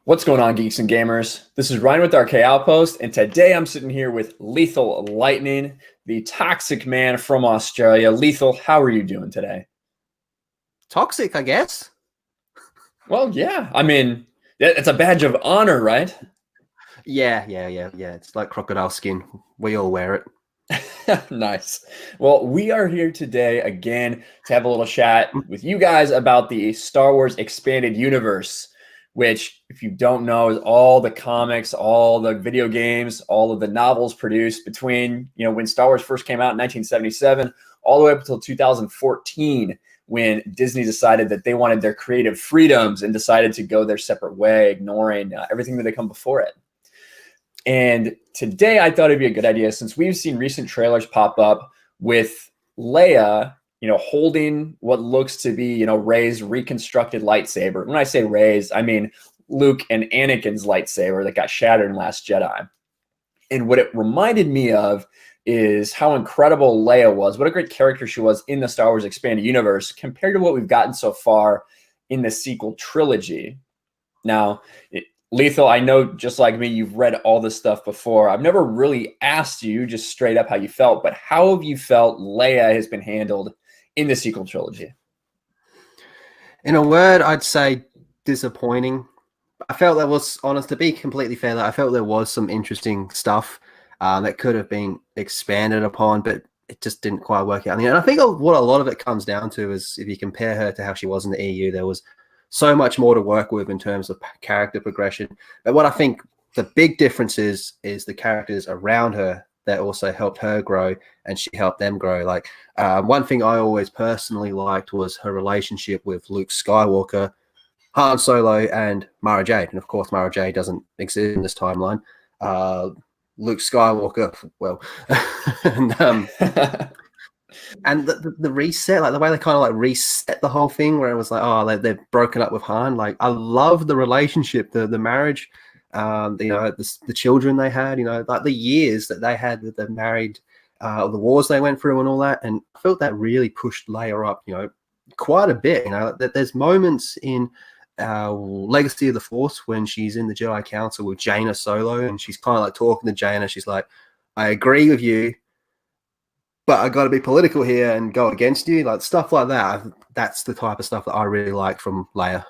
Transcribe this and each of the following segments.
What's going on, geeks and gamers? This is Ryan with Outpost, and today I'm sitting here with Lethal Lightning, the toxic man from Australia. Lethal, how are you doing today? Toxic, I guess. Well, yeah, I mean, it's a badge of honor, right? Yeah. It's like crocodile skin. We all wear it. Nice. Well, we are here today again to have a little chat with you guys about the Star Wars Expanded Universe, which, if you don't know, is all the comics, all the video games, all of the novels produced between, when Star Wars first came out in 1977, all the way up until 2014, when Disney decided that they wanted their creative freedoms and decided to go their separate way, ignoring everything that had come before it. And today I thought it'd be a good idea, since we've seen recent trailers pop up with Leia, holding what looks to be, Rey's reconstructed lightsaber. When I say Rey's, I mean Luke and Anakin's lightsaber that got shattered in Last Jedi. And what it reminded me of is how incredible Leia was, what a great character she was in the Star Wars Expanded Universe compared to what we've gotten so far in the sequel trilogy. Now, Lethal, I know just like me, you've read all this stuff before. I've never really asked you just straight up how you felt, but how have you felt Leia has been handled in the sequel trilogy? In a word, I'd say disappointing. I felt that was, honest, to be completely fair, that I felt there was some interesting stuff that could have been expanded upon, but it just didn't quite work out. And I think what a lot of it comes down to is, if you compare her to how she was in the EU, there was so much more to work with in terms of character progression. But what I think the big difference is the characters around her that also helped her grow, and she helped them grow. Like one thing I always personally liked was her relationship with Luke Skywalker, Han Solo, and Mara Jade. And of course, Mara Jade doesn't exist in this timeline. Luke Skywalker, well, and and the reset, like the way they kind of like reset the whole thing, where it was like, oh, they've broken up with Han. Like, I love the relationship, the marriage, the children they had, like the years that they had with the married, the wars they went through and all that. And I felt that really pushed Leia up, quite a bit. That there's moments in Legacy of the Force when she's in the Jedi Council with Jaina Solo, and she's kind of like talking to Jaina. She's like, I agree with you, but I got to be political here and go against you, like stuff like that. That's the type of stuff that I really like from Leia.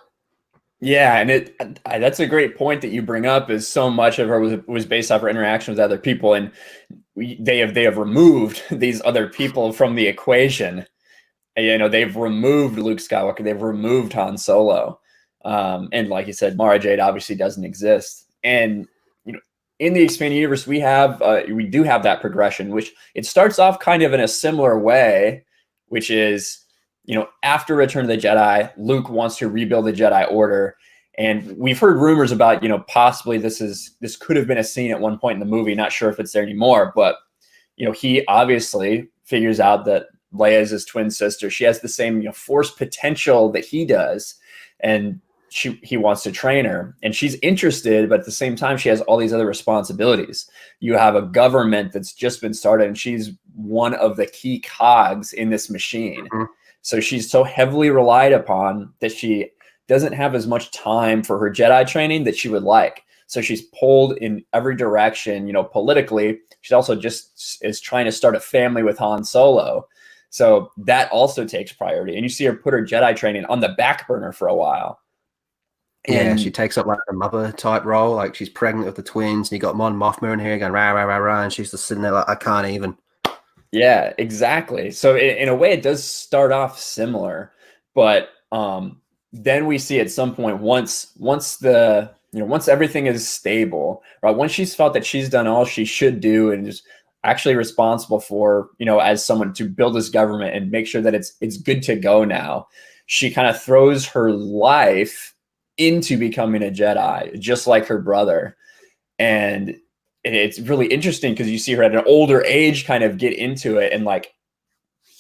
Yeah, and that's a great point that you bring up. Is so much of her was based off her interaction with other people, and they have removed these other people from the equation. And, they've removed Luke Skywalker, they've removed Han Solo, and like you said, Mara Jade obviously doesn't exist. And in the expanded universe, we do have that progression, which it starts off kind of in a similar way, which is, after Return of the Jedi, Luke wants to rebuild the Jedi Order. And we've heard rumors about, possibly this could have been a scene at one point in the movie. Not sure if it's there anymore, but, he obviously figures out that Leia is his twin sister. She has the same, force potential that he does. And he wants to train her, and she's interested, but at the same time, she has all these other responsibilities. You have a government that's just been started, and she's one of the key cogs in this machine. Mm-hmm. So she's so heavily relied upon that she doesn't have as much time for her Jedi training that she would like. So she's pulled in every direction, politically. She also just is trying to start a family with Han Solo. So that also takes priority. And you see her put her Jedi training on the back burner for a while. Yeah, she takes up like a mother type role. Like, she's pregnant with the twins, and you got Mon Mothma in here going rah rah rah rah, and she's just sitting there like, I can't even. Yeah, exactly. So in a way, it does start off similar, but then we see at some point, once everything is stable, right? Once she's felt that she's done all she should do and is actually responsible for, as someone to build this government and make sure that it's good to go now, she kind of throws her life into becoming a Jedi, just like her brother. And it's really interesting because you see her at an older age kind of get into it and like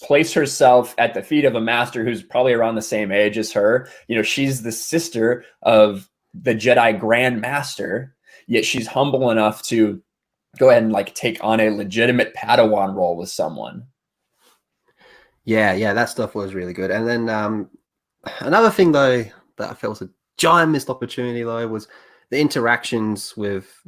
place herself at the feet of a master who's probably around the same age as her. She's the sister of the Jedi Grand Master, yet she's humble enough to go ahead and like take on a legitimate Padawan role with someone. Yeah, that stuff was really good. And then another thing though that I felt was a giant missed opportunity though was the interactions with,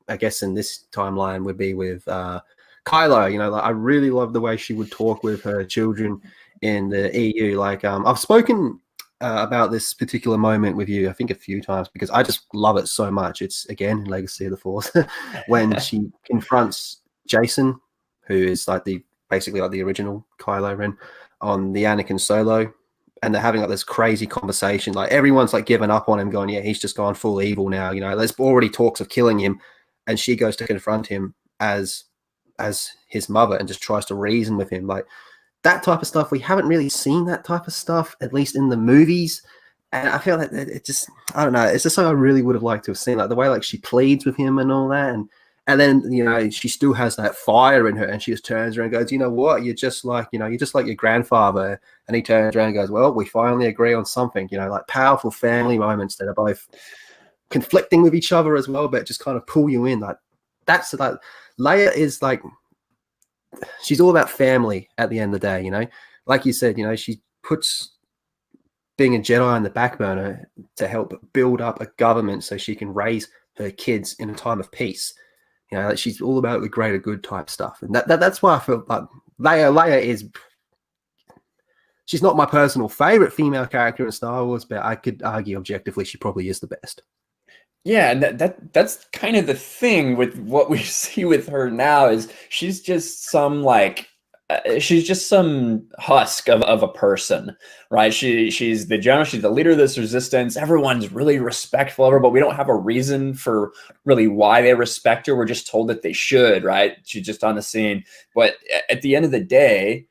I guess in this timeline would be with Kylo. Like I really love the way she would talk with her children in the EU. Like I've spoken about this particular moment with you, I think a few times, because I just love it so much. It's again Legacy of the Force when she confronts Jason, who is like basically like the original Kylo Ren, on the Anakin Solo, and they're having like this crazy conversation. Like everyone's like given up on him, going, yeah, he's just gone full evil now. There's already talks of killing him, and she goes to confront him as his mother and just tries to reason with him. Like that type of stuff, we haven't really seen that type of stuff, at least in the movies. And I feel like it just, I don't know, it's just something I really would have liked to have seen, like the way like she pleads with him and all that. And then, she still has that fire in her, and she just turns around and goes, you know what, you're just like your grandfather. And he turns around and goes, well, we finally agree on something, like powerful family moments that are both conflicting with each other as well, but just kind of pull you in. Like that's like Leia is like, she's all about family at the end of the day, like you said, she puts being a Jedi on the back burner to help build up a government so she can raise her kids in a time of peace. Like she's all about the greater good type stuff. And that's why I feel like Leia is, she's not my personal favorite female character in Star Wars, but I could argue objectively she probably is the best. Yeah, and that's kind of the thing with what we see with her now is she's just some husk of a person, right? She's the general, she's the leader of this resistance. Everyone's really respectful of her, but we don't have a reason for really why they respect her. We're just told that they should, right? She's just on the scene. But at the end of the day,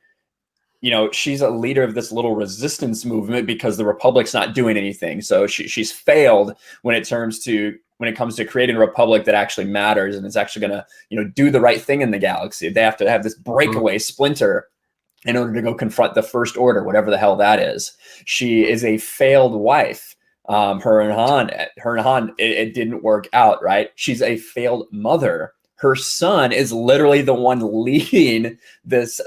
she's a leader of this little resistance movement because the Republic's not doing anything. So she's failed when it comes to creating a republic that actually matters and is actually going to, do the right thing in the galaxy. They have to have this breakaway splinter in order to go confront the First Order, whatever the hell that is. She is a failed wife. Her and Han, it didn't work out, right? She's a failed mother. Her son is literally the one leading this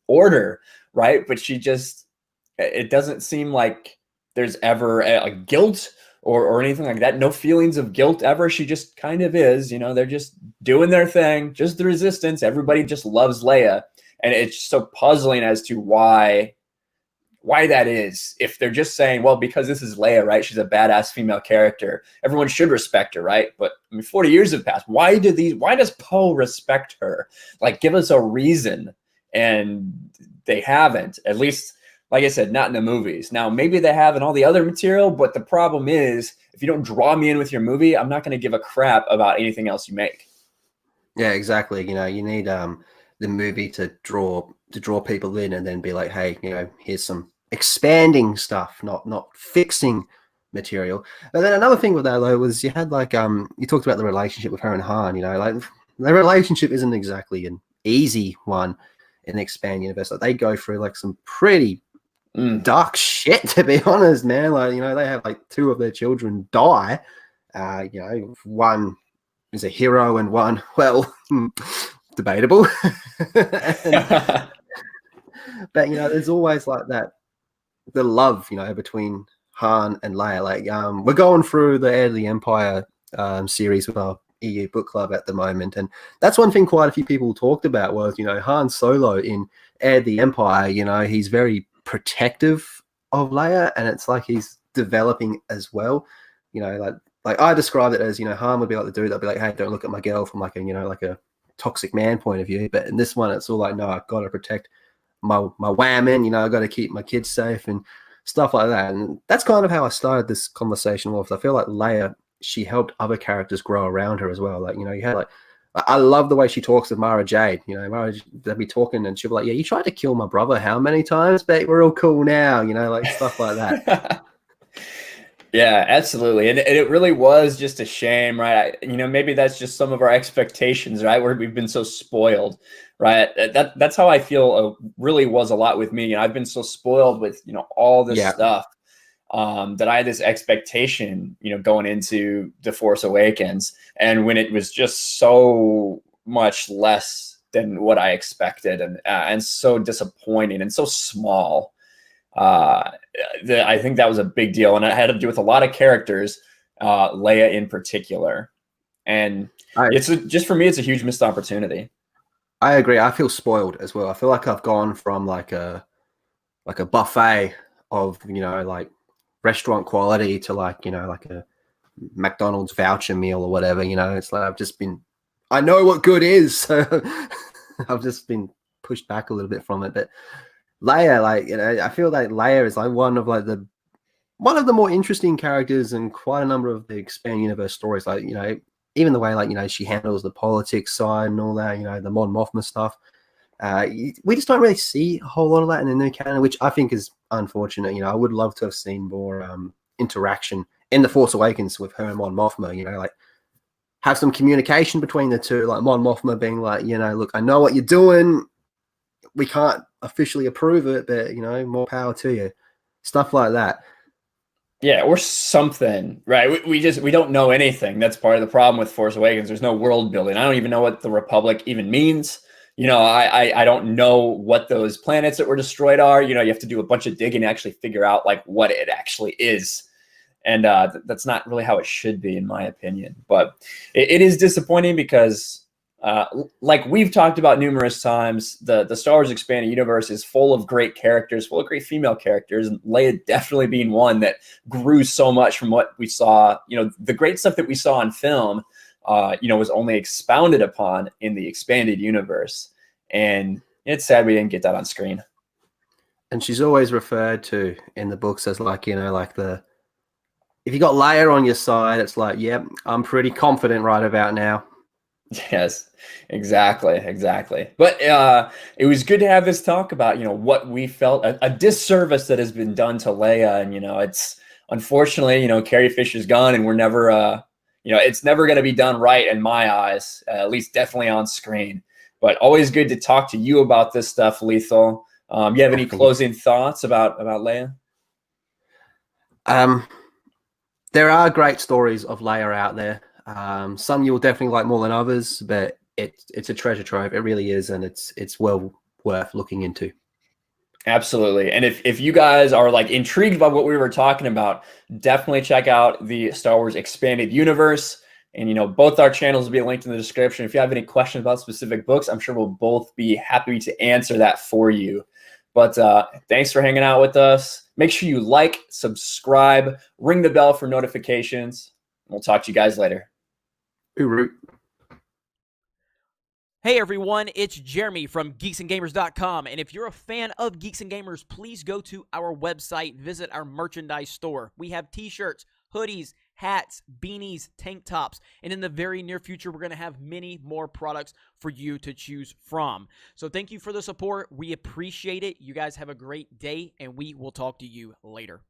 order, right? But it doesn't seem like there's ever a guilt or anything like that. No feelings of guilt ever. She just kind of is, they're just doing their thing, just the resistance. Everybody just loves Leia. And it's so puzzling as to why that is. If they're just saying, well, because this is Leia, right? She's a badass female character. Everyone should respect her, right? But 40 years have passed. Why does Poe respect her? Like, give us a reason. And they haven't, at least, like I said, not in the movies. Now, maybe they have in all the other material, but the problem is, if you don't draw me in with your movie, I'm not going to give a crap about anything else you make. Yeah, exactly. You need the movie to draw people in, and then be like, hey, here's some expanding stuff, not fixing material. And then another thing with that though was you had like you talked about the relationship with her and Han. Like their relationship isn't exactly an easy one in the expand universe. Like they go through like some pretty dark shit, to be honest, man. Like, they have like 2 of their children die. One is a hero and one, well, debatable. But there's always like that, the love, between Han and Leia. Like we're going through the Heir of the Empire series with our EU book club at the moment, and that's one thing quite a few people talked about was Han Solo in Heir of the Empire. He's very protective of Leia, and it's like he's developing as well. Like I described it as Han would be like the dude that'd be like, hey, don't look at my girl from like a like a toxic man point of view, but in this one it's all like, no, I've got to protect my whammon, I've got to keep my kids safe and stuff like that. And that's kind of how I started this conversation with. I feel like Leia, she helped other characters grow around her as well. Like, you had like, I love the way she talks with Mara Jade. They'll be talking and she'll be like, yeah, you tried to kill my brother how many times? But we're all cool now, like stuff like that. Yeah, absolutely. And it really was just a shame, right? Maybe that's just some of our expectations, right? Where we've been so spoiled, right? That's how I feel really was a lot with me. I've been so spoiled with, all this stuff that I had this expectation, going into The Force Awakens. And when it was just so much less than what I expected and so disappointing and so small, I think that was a big deal. And it had to do with a lot of characters Leia in particular. And I just for me, it's a huge missed opportunity. I agree. I feel spoiled as well. I feel like I've gone from like a buffet of, like restaurant quality to like, like a McDonald's voucher meal or whatever. It's like I know what good is, so I've just been pushed back a little bit from it. But Leia, like, I feel like Leia is like one of the more interesting characters in quite a number of the expanded universe stories. Like, even the way, like, she handles the politics side and all that, the Mon Mothma stuff. We just don't really see a whole lot of that in the new canon, which I think is unfortunate. I would love to have seen more interaction in The Force Awakens with her and Mon Mothma, like have some communication between the two, like Mon Mothma being like, look, I know what you're doing. We can't officially approve it, but, more power to you. Stuff like that. Yeah, or something, right? We don't know anything. That's part of the problem with Force Awakens. There's no world building. I don't even know what the Republic even means. I don't know what those planets that were destroyed are. You have to do a bunch of digging to actually figure out like what it actually is. And that's not really how it should be, in my opinion. But it is disappointing because, like we've talked about numerous times, the Star Wars expanded universe is full of great characters, full of great female characters, and Leia definitely being one that grew so much from what we saw. The great stuff that we saw on film, was only expounded upon in the expanded universe, and it's sad we didn't get that on screen. And she's always referred to in the books as like, if you got Leia on your side, it's like, yep, I'm pretty confident right about now. Yes, exactly. But it was good to have this talk about, what we felt a disservice that has been done to Leia. And, it's unfortunately, Carrie Fisher's gone and we're never, it's never going to be done right in my eyes, at least definitely on screen. But always good to talk to you about this stuff, Lethal. You have any closing thoughts about Leia? There are great stories of Leia out there. Some you'll definitely like more than others, but it's a treasure trove. It really is, and it's well worth looking into. Absolutely. And if you guys are like intrigued by what we were talking about, definitely check out the Star Wars Expanded Universe. And, both our channels will be linked in the description. If you have any questions about specific books, I'm sure we'll both be happy to answer that for you. But thanks for hanging out with us. Make sure you like, subscribe, ring the bell for notifications. We'll talk to you guys later. Hooroo. Hey everyone, it's Jeremy from geeksandgamers.com, and if you're a fan of Geeks and Gamers, please go to our website, visit our merchandise store. We have t-shirts, hoodies, hats, beanies, tank tops, and in the very near future, we're going to have many more products for you to choose from. So thank you for the support. We appreciate it. You guys have a great day, and we will talk to you later.